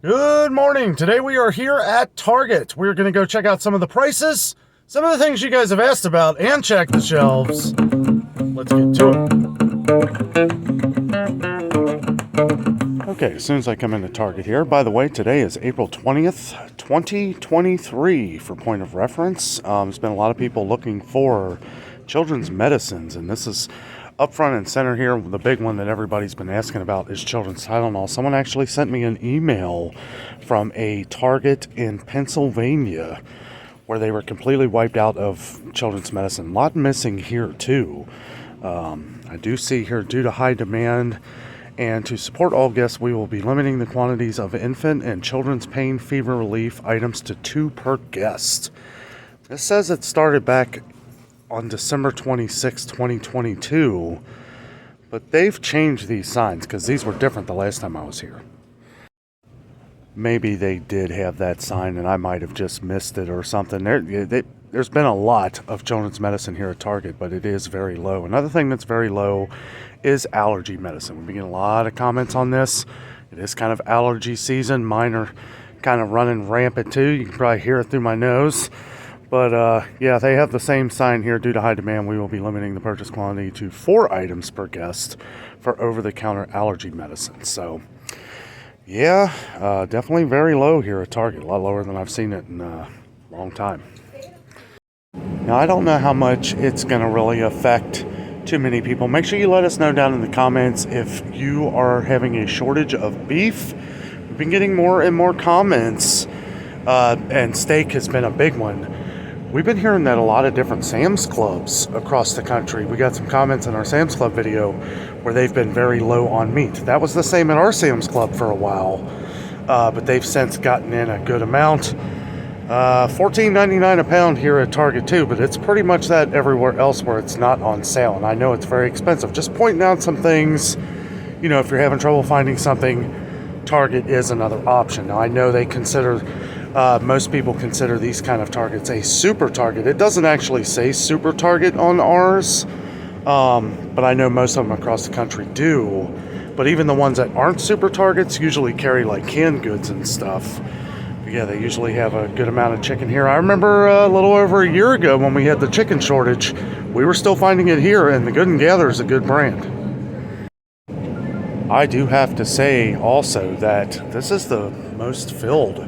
Good morning. Today we are here at Target. We're going to go check out some of the prices, some of the things you guys have asked about, and check the shelves. Let's get to it. Okay, as soon as I come into Target here, by the way, today is April 20th, 2023, for point of reference. There's been a lot of people looking for children's medicines, and this is up front and center here. The big one that everybody's been asking about is children's Tylenol. Someone actually sent me an email from a Target in Pennsylvania where they were completely wiped out of children's medicine. A lot missing here too. I do see here, due to high demand and to support all guests, we will be limiting the quantities of infant and children's pain fever relief items to 2 per guest. This says it started back on December 26, 2022, but they've changed these signs because these were different the last time I was here. Maybe they did have that sign and I might have just missed it or something. There's been a lot of children's medicine here at Target, but it is very low. Another thing that's very low is allergy medicine. We've been getting a lot of comments on this. It is kind of allergy season. Mine are kind of running rampant too. You can probably hear it through my nose. But yeah, they have the same sign here. Due to high demand, we will be limiting the purchase quantity to 4 items per guest for over-the-counter allergy medicine. So yeah, definitely very low here at Target. A lot lower than I've seen it in a long time. Now, I don't know how much it's going to really affect too many people. Make sure you let us know down in the comments if you are having a shortage of beef. We've been getting more and more comments, and steak has been a big one. We've been hearing that a lot of different Sam's Clubs across the country. We got some comments in our Sam's Club video where they've been very low on meat. That was the same at our Sam's Club for a while, but they've since gotten in a good amount. $14.99 a pound here at Target too, but it's pretty much that everywhere else where it's not on sale. And I know it's very expensive. Just pointing out some things, you know, if you're having trouble finding something, Target is another option. Now, I know they consider, most people consider these kind of Targets a super Target. It doesn't actually say super Target on ours, but I know most of them across the country do. But even the ones that aren't super Targets usually carry like canned goods and stuff. But yeah, they usually have a good amount of chicken here. I remember a little over a year ago when we had the chicken shortage, we were still finding it here, and the Good and Gather is a good brand. I do have to say also that this is the most filled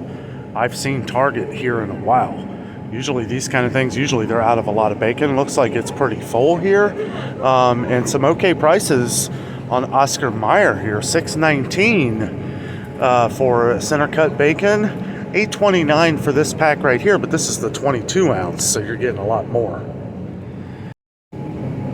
I've seen Target here in a while. Usually these kind of things, they're out of a lot of bacon. Looks like it's pretty full here. And some okay prices on Oscar Mayer here. $6.19 for center cut bacon. $8.29 for this pack right here, but this is the 22 ounce, so you're getting a lot more.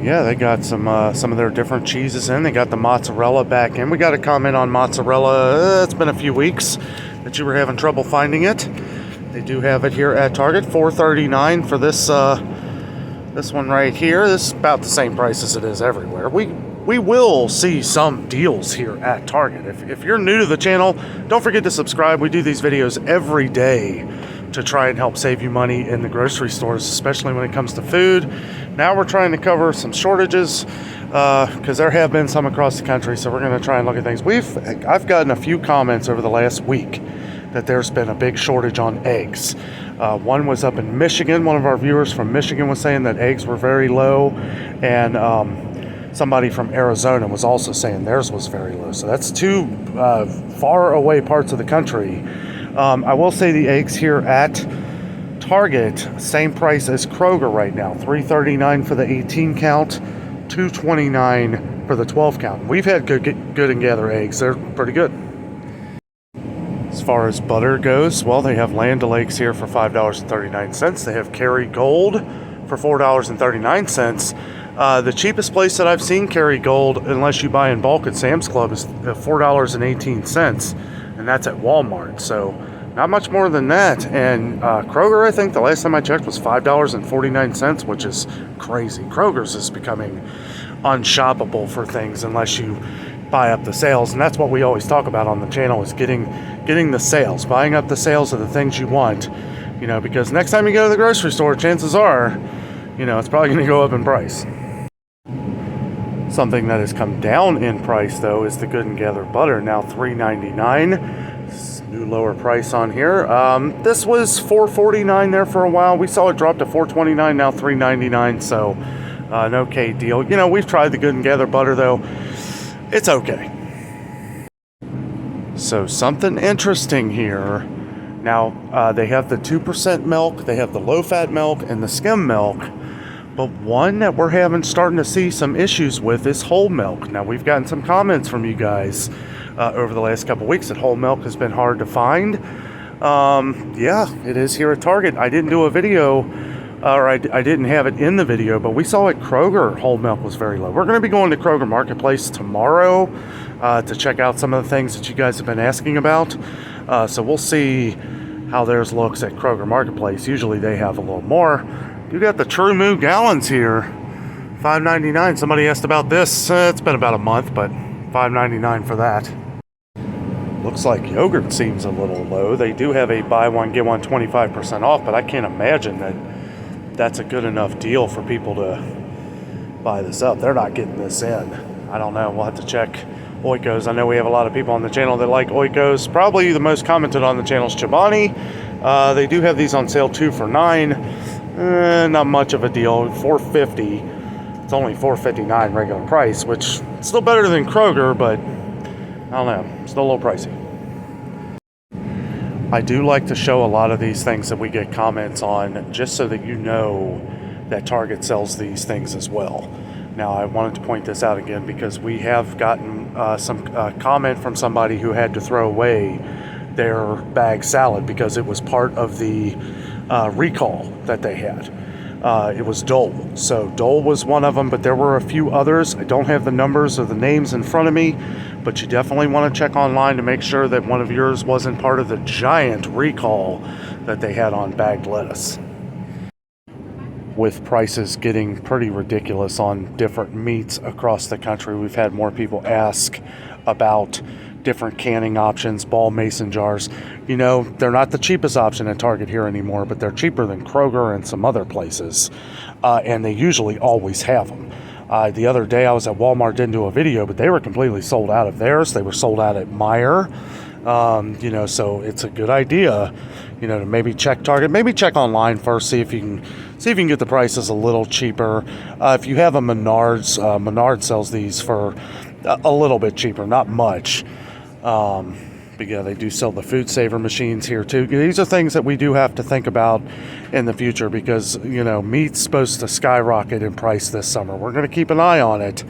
Yeah, they got some of their different cheeses in. They got the mozzarella back in. We got a comment on mozzarella. It's been a few weeks that you were having trouble finding it. They do have it here at Target. $4.39 for this one right here. This is about the same price as it is everywhere. We will see some deals here at Target. If you're new to the channel, don't forget to subscribe. We do these videos every day to try and help save you money in the grocery stores, especially when it comes to food. Now we're trying to cover some shortages because there have been some across the country, so we're going to try and look at things. I've gotten a few comments over the last week that there's been a big shortage on eggs. One was up in Michigan. One of our viewers from Michigan was saying that eggs were very low, and somebody from Arizona was also saying theirs was very low. So that's two far away parts of the country. I will say the eggs here at Target, same price as Kroger right now. $3.39 for the 18 count, $2.29 for the 12 count. We've had good and Gather eggs. They're pretty good. As far as butter goes, well, they have Land O'Lakes here for $5.39. They have Kerrygold for $4.39. The cheapest place that I've seen Kerrygold, unless you buy in bulk at Sam's Club, is $4.18, and that's at Walmart. So not much more than that. And Kroger, I think the last time I checked, was $5.49, which is crazy. Kroger's is becoming unshoppable for things unless you buy up the sales, and that's what we always talk about on the channel, is getting the sales, buying up the sales of the things you want, you know, because next time you go to the grocery store, chances are, you know, it's probably going to go up in price. Something that has come down in price, though, is the Good and Gather butter, now $3.99. New lower price on here. This was $4.49 there for a while. We saw it drop to $4.29, now $3.99. So an okay deal. You know, we've tried the Good and Gather butter though. It's okay. So something interesting here. Now they have the 2% milk, they have the low-fat milk, and the skim milk. But one that we're starting to see some issues with is whole milk. Now we've gotten some comments from you guys over the last couple weeks that whole milk has been hard to find. Yeah, it is here at Target. I didn't do a video, or I didn't have it in the video, but we saw at Kroger whole milk was very low. We're going to be going to Kroger Marketplace tomorrow to check out some of the things that you guys have been asking about. So we'll see how theirs looks at Kroger Marketplace. Usually they have a little more. You got the True Moo gallons here, $5.99. Somebody asked about this. It's been about a month, but $5.99 for that. Looks like yogurt seems a little low. They do have a buy one, get one 25% off, but I can't imagine that that's a good enough deal for people to buy this up. They're not getting this in. I don't know. We'll have to check Oikos. I know we have a lot of people on the channel that like Oikos. Probably the most commented on the channel is Chobani. They do have these on sale 2 for $9. Not much of a deal. $4.50. It's only $4.59 regular price, which is still better than Kroger, but I don't know, still a little pricey. I do like to show a lot of these things that we get comments on, just so that you know that Target sells these things as well. Now, I wanted to point this out again because we have gotten some comment from somebody who had to throw away their bag salad because it was part of the recall that they had. It was Dole. So Dole was one of them, but there were a few others. I don't have the numbers or the names in front of me, but you definitely want to check online to make sure that one of yours wasn't part of the giant recall that they had on bagged lettuce. With prices getting pretty ridiculous on different meats across the country, we've had more people ask about different canning options, ball mason jars. You know, they're not the cheapest option at Target here anymore, but they're cheaper than Kroger and some other places, and they usually always have them. The other day I was at Walmart, didn't do a video, but they were completely sold out of theirs. They were sold out at Meijer. You know, so it's a good idea, you know, to maybe check Target, maybe check online first, see if you can get the prices a little cheaper. If you have a Menards, Menards sells these for a little bit cheaper, not much. But yeah, they do sell the food saver machines here too. These are things that we do have to think about in the future because, you know, meat's supposed to skyrocket in price this summer. We're going to keep an eye on it,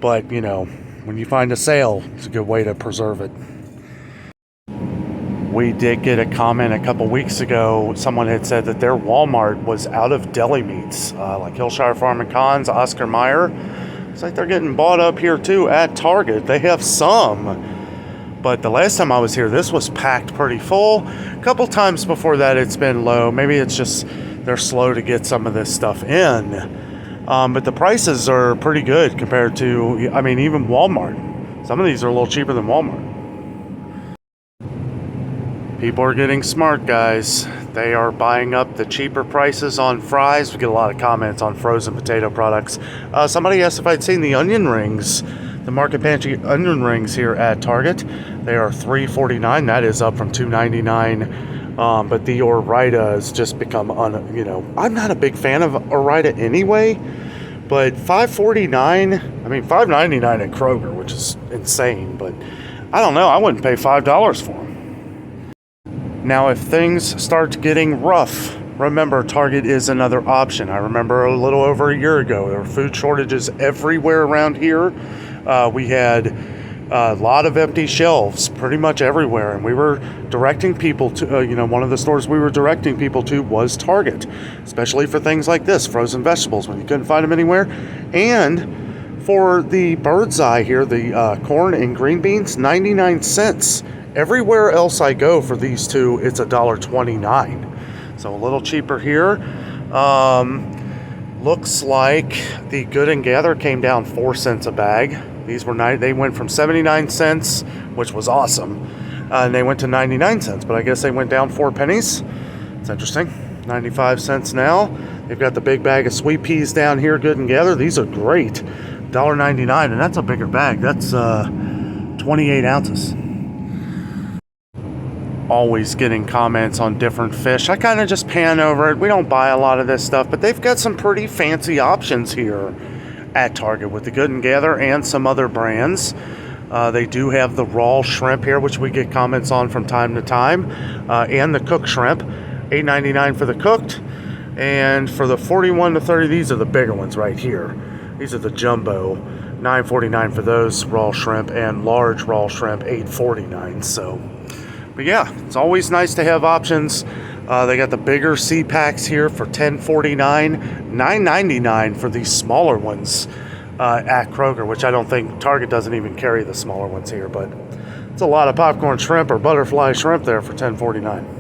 but you know, when you find a sale, it's a good way to preserve it. We did get a comment a couple weeks ago. Someone had said that their Walmart was out of deli meats, like Hillshire Farm and Cons, Oscar Mayer. It's like they're getting bought up here too at Target. They have some. But the last time I was here, this was packed pretty full. A couple times before that, it's been low. Maybe it's just they're slow to get some of this stuff in. But the prices are pretty good compared to, I mean, even Walmart. Some of these are a little cheaper than Walmart. People are getting smart, guys. They are buying up the cheaper prices on fries. We get a lot of comments on frozen potato products. Somebody asked if I'd seen the onion rings. The Market Pantry onion rings here at Target. They are $3.49. That is up from $2.99. But the Ore-Ida has just become, you know, I'm not a big fan of Ore-Ida anyway. But $5.49, I mean $5.99 at Kroger, which is insane. But I don't know. I wouldn't pay $5 for them. Now, if things start getting rough, remember Target is another option. I remember a little over a year ago, there were food shortages everywhere around here. We had a lot of empty shelves pretty much everywhere, and we were directing people to, you know, one of the stores we were directing people to was Target, especially for things like this, frozen vegetables, when you couldn't find them anywhere. And for the Bird's Eye here, the corn and green beans, 99 cents. Everywhere else I go for these two, it's $1.29. So a little cheaper here. Looks like the Good and Gather came down 4 cents a bag. These were they went from 79 cents, which was awesome, and they went to 99 cents. But I guess they went down 4 pennies. It's interesting. 95 cents now. They've got the big bag of sweet peas down here, Good and Gather. These are great. $1.99, and that's a bigger bag. That's 28 ounces. Always getting comments on different fish. I kind of just pan over it. We don't buy a lot of this stuff, but they've got some pretty fancy options here at Target with the Good and Gather and some other brands. They do have the raw shrimp here, which we get comments on from time to time, and the cooked shrimp. $8.99 for the cooked, and for the 41 to 30, these are the bigger ones right here. These are the jumbo. $9.49 for those raw shrimp, and large raw shrimp $8.49. So, but yeah, it's always nice to have options. They got the bigger sea packs here for $10.49, $9.99 for these smaller ones at Kroger, which I don't think Target doesn't even carry the smaller ones here, but it's a lot of popcorn shrimp or butterfly shrimp there for $10.49.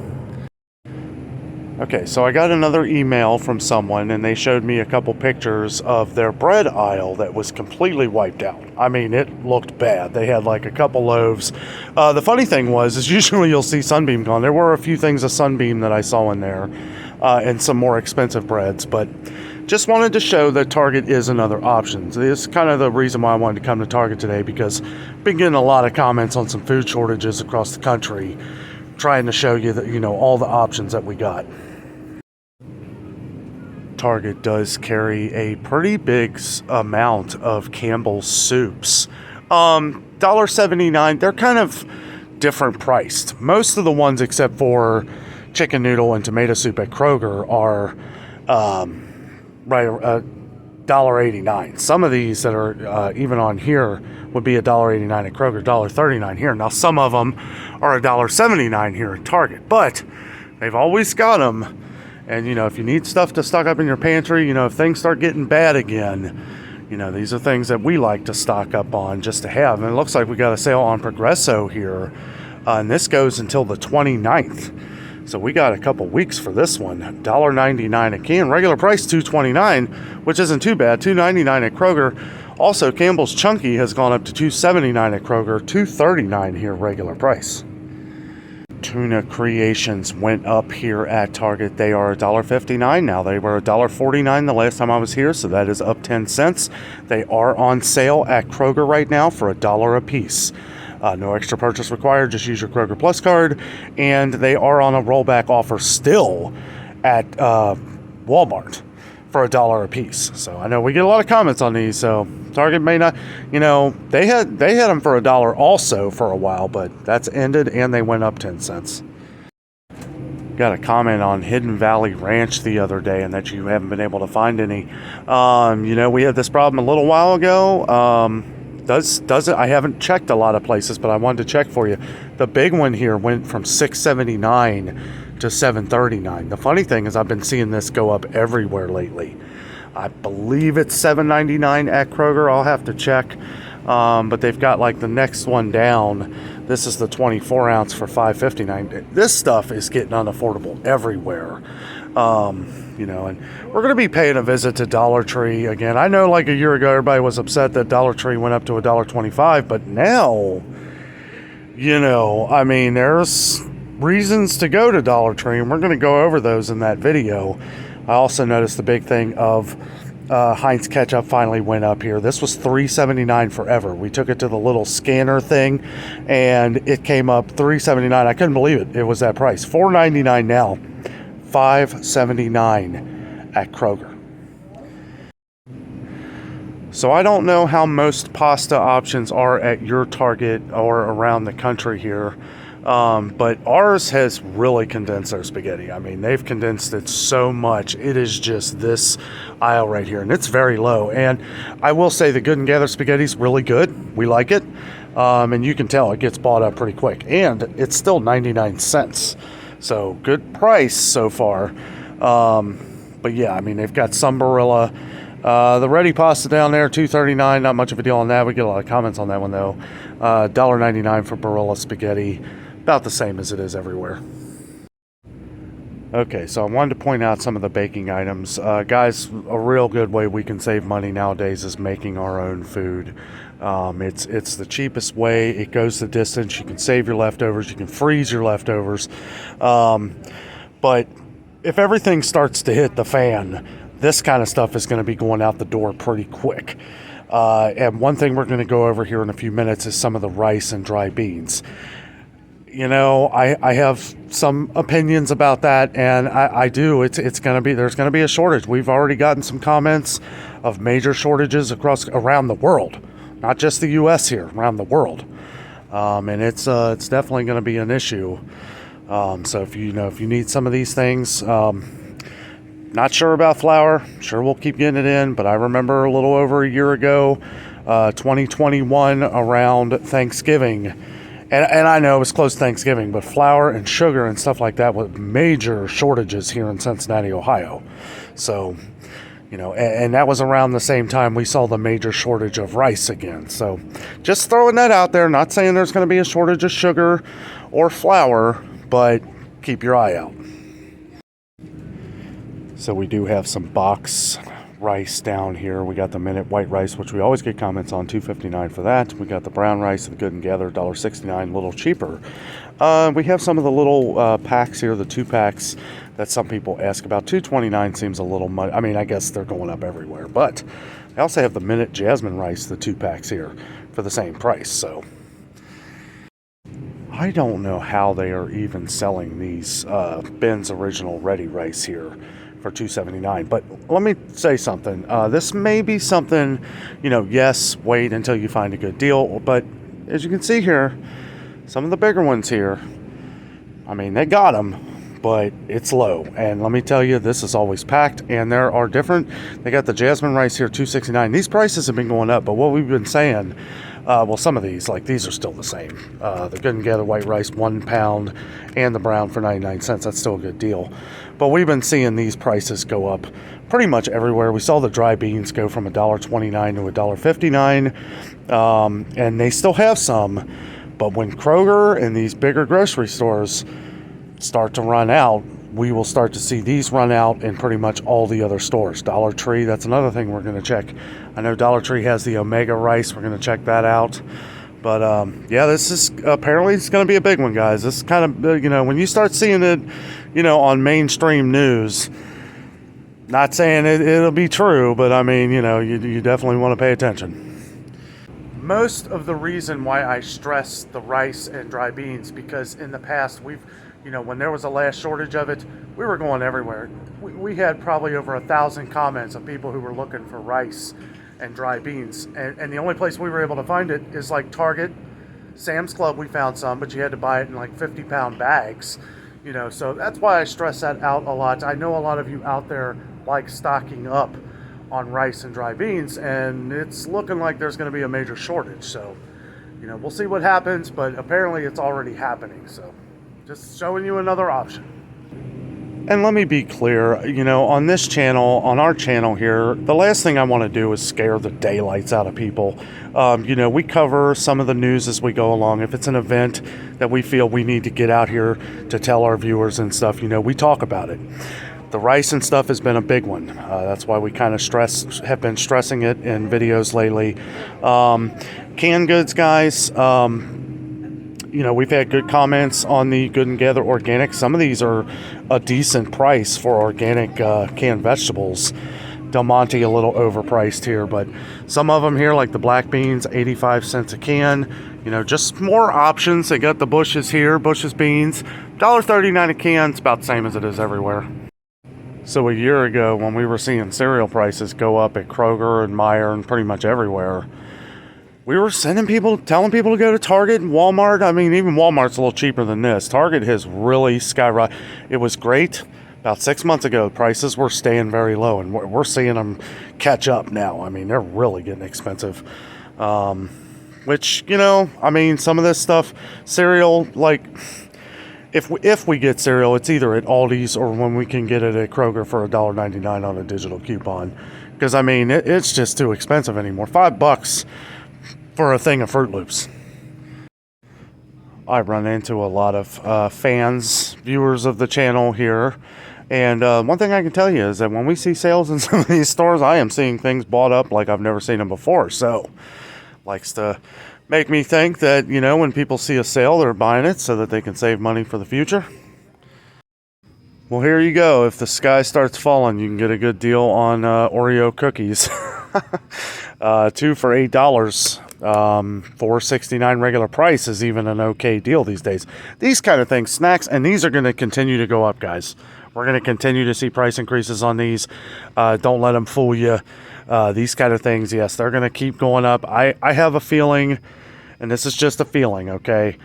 Okay, so I got another email from someone, and they showed me a couple pictures of their bread aisle that was completely wiped out. I mean, it looked bad. They had like a couple loaves. The funny thing is usually you'll see Sunbeam gone. There were a few things of Sunbeam that I saw in there, and some more expensive breads, but just wanted to show that Target is another option. So this is kind of the reason why I wanted to come to Target today, because I've been getting a lot of comments on some food shortages across the country, trying to show you that, all the options that we got. Target does carry a pretty big amount of Campbell's soups. $1.79. They're kind of different priced. Most of the ones except for chicken noodle and tomato soup at Kroger are $1.89. Some of these that are even on here would be $1.89 at Kroger, $1.39 here. Now some of them are $1.79 here at Target, but they've always got them. And, if you need stuff to stock up in your pantry, if things start getting bad again, these are things that we like to stock up on just to have. And it looks like we got a sale on Progresso here. And this goes until the 29th. So we got a couple weeks for this one. $1.99 a can. Regular price $2.29, which isn't too bad. $2.99 at Kroger. Also, Campbell's Chunky has gone up to $2.79 at Kroger. $2.39 here regular price. Tuna Creations went up here at Target. They are $1.59 now. They were $1.49 the last time I was here, so that is up 10 cents. They are on sale at Kroger right now for $1 a piece. No extra purchase required. Just use your Kroger Plus card. And they are on a rollback offer still at Walmart for $1 a piece. So I know we get a lot of comments on these, so Target may not, they had them for $1 also for a while, but that's ended and they went up 10 cents. Got a comment on Hidden Valley Ranch the other day, and that you haven't been able to find any. We had this problem a little while ago. I haven't checked a lot of places, but I wanted to check for you. The big one here went from $6.79 to $7.39. The funny thing is I've been seeing this go up everywhere lately. I believe it's $7.99 at Kroger. I'll have to check. But they've got like the next one down. This is the 24 ounce for $5.59. This stuff is getting unaffordable everywhere. And we're going to be paying a visit to Dollar Tree again. I know like a year ago everybody was upset that Dollar Tree went up to $1.25, but now, there's reasons to go to Dollar Tree, and we're going to go over those in that video. I also noticed the big thing of Heinz ketchup finally went up here. This was $3.79 forever. We took it to the little scanner thing, and it came up $3.79. I couldn't believe it. It was that price. $4.99 now. $5.79 at Kroger. So I don't know how most pasta options are at your Target or around the country here. But ours has really condensed their spaghetti. I mean, they've condensed it so much. It is just this aisle right here, and it's very low. And I will say the Good and Gather spaghetti is really good. We like it. And you can tell it gets bought up pretty quick. And it's still 99 cents. So good price so far. But yeah, I mean, they've got some Barilla. The ready pasta down there, $2.39. Not much of a deal on that. We get a lot of comments on that one, though. $1.99 for Barilla spaghetti. About the same as it is everywhere. Okay, so I wanted to point out some of the baking items. Guys, a real good way we can save money nowadays is making our own food. It's the cheapest way. It goes the distance. You can save your leftovers. You can freeze your leftovers. But if everything starts to hit the fan, this kind of stuff is going to be going out the door pretty quick. And one thing we're going to go over here in a few minutes is some of the rice and dry beans. You know, I have some opinions about that, and I do. It's going to be, there's going to be a shortage. We've already gotten some comments of major shortages around the world, not just the U.S. here, around the world, and it's definitely going to be an issue. So if you need some of these things, not sure about flour. Sure, we'll keep getting it in, but I remember a little over a year ago, 2021, around Thanksgiving. And I know it was close to Thanksgiving, but flour and sugar and stuff like that with major shortages here in Cincinnati, Ohio. So, and that was around the same time we saw the major shortage of rice again. So just throwing that out there, not saying there's going to be a shortage of sugar or flour, but keep your eye out. So we do have some box rice down here. We got the minute white rice, which we always get comments on, $2.59 for that. We got the brown rice, the Good and Gather, $1.69, a little cheaper. We have some of the little packs here, the 2-packs that some people ask about. $2.29 seems a little much. I mean, I guess they're going up everywhere, but I also have the minute jasmine rice, the 2-packs here for the same price. So I don't know how they are even selling these Ben's Original Ready Rice here for $2.79. But let me say something. This may be something, yes, wait until you find a good deal. But as you can see here, some of the bigger ones here, I mean, they got them, but it's low. And let me tell you, this is always packed. And there are different, they got the jasmine rice here, $2.69. These prices have been going up, but what we've been saying, well, some of these, like these are still the same. The Good and Gather white rice, 1 pound, and the brown for 99 cents. That's still a good deal. But we've been seeing these prices go up pretty much everywhere. We saw the dry beans go from $1.29 to $1.59, and they still have some. But when Kroger and these bigger grocery stores start to run out, we will start to see these run out in pretty much all the other stores. Dollar Tree, that's another thing we're going to check. I know Dollar Tree has the Omega rice. We're going to check that out. But, yeah, this is apparently it's going to be a big one, guys. This is kind of, when you start seeing it, on mainstream news, not saying it'll be true, but, I mean, you definitely want to pay attention. Most of the reason why I stress the rice and dry beans, because in the past we've, when there was a last shortage of it, we were going everywhere. We had probably over 1,000 comments of people who were looking for rice and dry beans. And the only place we were able to find it is like Target, Sam's Club. We found some, but you had to buy it in like 50-pound bags. So that's why I stress that out a lot. I know a lot of you out there like stocking up on rice and dry beans, and it's looking like there's going to be a major shortage. So, we'll see what happens, but apparently it's already happening. So just showing you another option. And let me be clear, on this channel, on our channel here, the last thing I want to do is scare the daylights out of people. We cover some of the news as we go along. If it's an event that we feel we need to get out here to tell our viewers and stuff, we talk about it. The rice and stuff has been a big one. That's why we kind of have been stressing it in videos lately. Canned goods, guys, we've had good comments on the Good and Gather organic. Some of these are a decent price for organic canned vegetables. Del Monte a little overpriced here, but some of them here, like the black beans, 85 cents a can. Just more options. They got the Bush's here, Bush's beans, $1.39 a can. It's about the same as it is everywhere. So a year ago, when we were seeing cereal prices go up at Kroger and Meijer and pretty much everywhere, we were telling people to go to Target and Walmart. I mean, even Walmart's a little cheaper than this. Target has really skyrocketed. It was great. About 6 months ago, prices were staying very low, and we're seeing them catch up now. I mean, they're really getting expensive. Which, some of this stuff, cereal, like, if we get cereal, it's either at Aldi's or when we can get it at Kroger for $1.99 on a digital coupon. Because, it's just too expensive anymore. $5 for a thing of Fruit Loops. I run into a lot of fans, viewers of the channel here. And one thing I can tell you is that when we see sales in some of these stores, I am seeing things bought up like I've never seen them before. So, likes to make me think that, when people see a sale, they're buying it so that they can save money for the future. Well, here you go. If the sky starts falling, you can get a good deal on Oreo cookies. 2 for $8. $4.69 regular price is even an okay deal these days. These kind of things, snacks, and these are going to continue to go up, guys. We're going to continue to see price increases on these. Don't let them fool you. These kind of things, yes, they're going to keep going up. I have a feeling, and this is just a feeling, okay?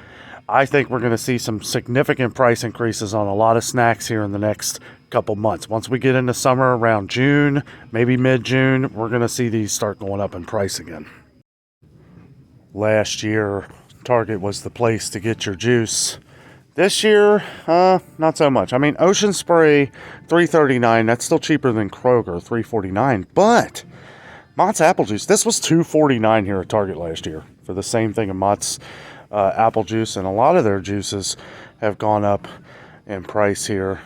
I think we're going to see some significant price increases on a lot of snacks here in the next couple months. Once we get into summer around June, maybe mid-June, we're going to see these start going up in price again. Last year, Target was the place to get your juice. This year, not so much. I mean, Ocean Spray, $3.39. That's still cheaper than Kroger, $3.49. But Mott's apple juice, this was $2.49 here at Target last year for the same thing of Mott's apple juice, and a lot of their juices have gone up in price here.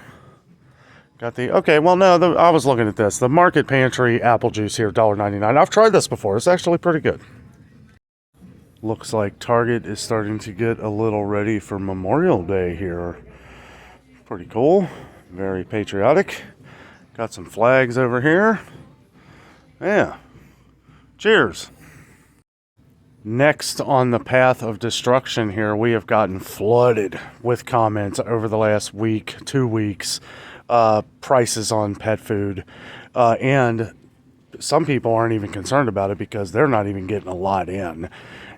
Got the, okay, well, no, I was looking at this. The Market Pantry apple juice here, $1.99. I've tried this before. It's actually pretty good. Looks like Target is starting to get a little ready for Memorial Day here. Pretty cool. Very patriotic. Got some flags over here. Yeah. Cheers. Next on the path of destruction here, we have gotten flooded with comments over the last week, 2 weeks, prices on pet food. And some people aren't even concerned about it because they're not even getting a lot in.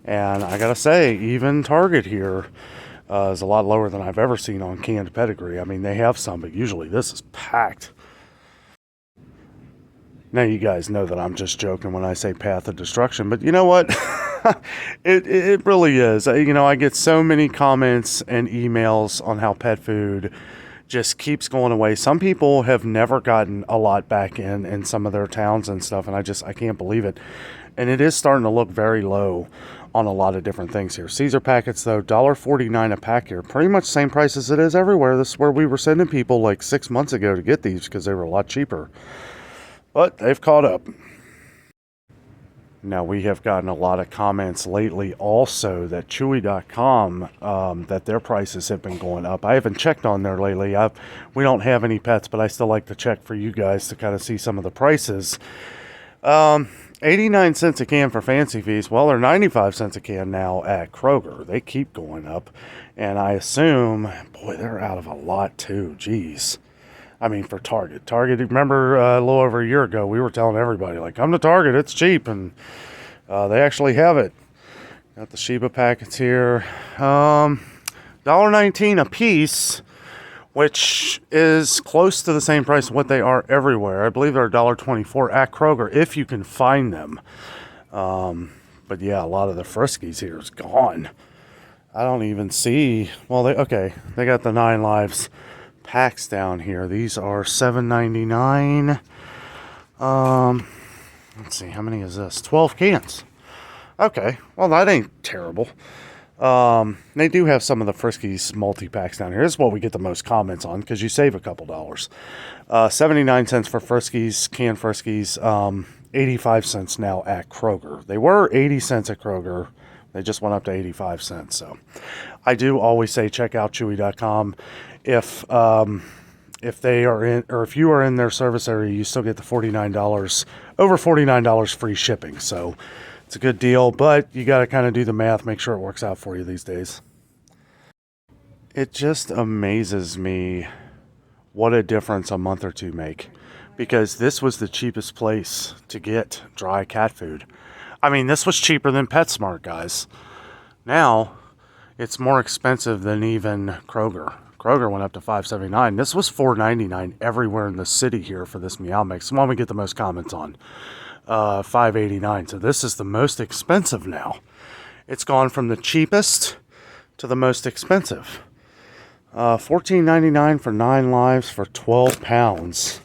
And I gotta say, even Target here is a lot lower than I've ever seen on canned pedigree. I mean, they have some, but usually this is packed. Now you guys know that I'm just joking when I say path of destruction, but you know what? It really is. You know, I get so many comments and emails on how pet food just keeps going away. Some people have never gotten a lot back in some of their towns and stuff, and I can't believe it. And it is starting to look very low on a lot of different things here. Caesar packets, though, $1.49 a pack here. Pretty much the same price as it is everywhere. This is where we were sending people like 6 months ago to get these because they were a lot cheaper. But they've caught up. Now, we have gotten a lot of comments lately also that Chewy.com, that their prices have been going up. I haven't checked on there lately. We don't have any pets, but I still like to check for you guys to kind of see some of the prices. 89 cents a can for Fancy Feast. Well, they're 95 cents a can now at Kroger. They keep going up. And I assume, boy, they're out of a lot too. Jeez. I mean, for Target. Target, remember a little over a year ago, we were telling everybody, like, come to Target, it's cheap. And they actually have it. Got the Sheba packets here. $1.19 a piece, which is close to the same price of what they are everywhere. I believe they're $1.24 at Kroger, if you can find them. But yeah, a lot of the Friskies here is gone. I don't even see, well, they got the 9 Lives packs down here. These are $7.99. Let's see, how many is this? 12 cans. Okay, well, that ain't terrible. They do have some of the Friskies multi-packs down here. This is what we get the most comments on because you save a couple dollars. 79 cents for Friskies, canned Friskies. 85 cents now at Kroger. They were 80 cents at Kroger. They just went up to 85 cents. So I do always say check out Chewy.com. If they are in, or if you are in their service area, you still get the $49, over $49 free shipping. So it's a good deal, but you got to kind of do the math, make sure it works out for you these days. It just amazes me what a difference a month or two make, because this was the cheapest place to get dry cat food. I mean, this was cheaper than PetSmart, guys. Now it's more expensive than even Kroger. Kroger went up to $5.79. This was $4.99 everywhere in the city here for this Meow Mix. The one we get the most comments on, $5.89. So this is the most expensive now. It's gone from the cheapest to the most expensive. $14.99 for 9 Lives for 12 pounds.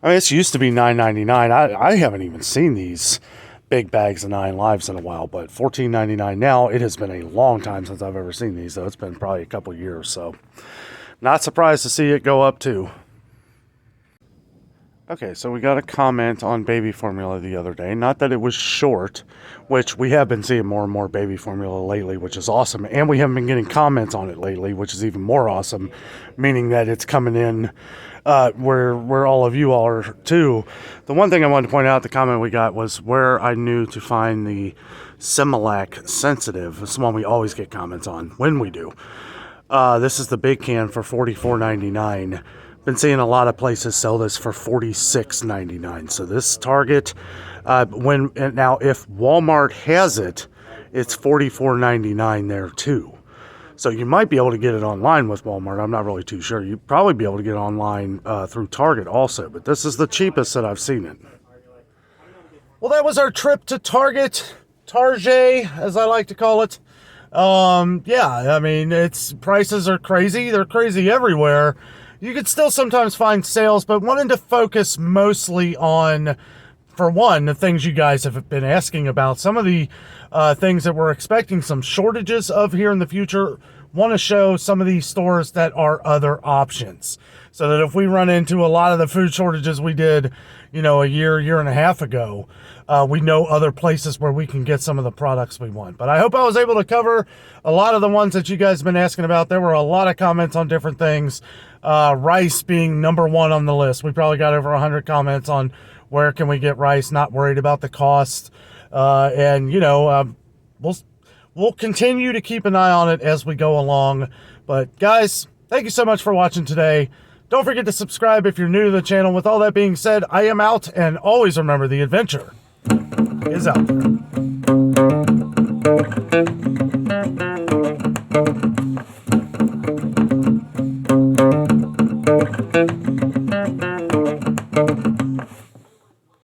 I mean, this used to be $9.99. I haven't even seen these big bags of 9 Lives in a while, but $14.99 now. It has been a long time since I've ever seen these, though. It's been probably a couple years, so not surprised to see it go up too. Okay, so we got a comment on baby formula the other day. Not that it was short, which we have been seeing more and more baby formula lately, which is awesome. And we haven't been getting comments on it lately, which is even more awesome, meaning that it's coming in where all of you all are too. The one thing I wanted to point out, the comment we got was where I knew to find the Similac Sensitive. It's the one we always get comments on when we do. This is the big can for $44.99. Been seeing a lot of places sell this for $46.99. So this Target, now if Walmart has it, it's $44.99 there too. So you might be able to get it online with Walmart. I'm not really too sure. You'd probably be able to get it online through Target also. But this is the cheapest that I've seen it. Well, that was our trip to Target, as I like to call it. Yeah, I mean, prices are crazy. They're crazy everywhere. You could still sometimes find sales, but wanted to focus mostly on, for one, the things you guys have been asking about. Some of the things that we're expecting some shortages of here in the future. Want to show some of these stores that are other options. So that if we run into a lot of the food shortages we did, a year and a half ago, we know other places where we can get some of the products we want. But I hope I was able to cover a lot of the ones that you guys have been asking about. There were a lot of comments on different things. Rice being number one on the list. We probably got over 100 comments on where can we get rice, not worried about the cost. We'll continue to keep an eye on it as we go along. But guys, thank you so much for watching today. Don't forget to subscribe if you're new to the channel. With all that being said, I am out, and always remember the adventure is out there.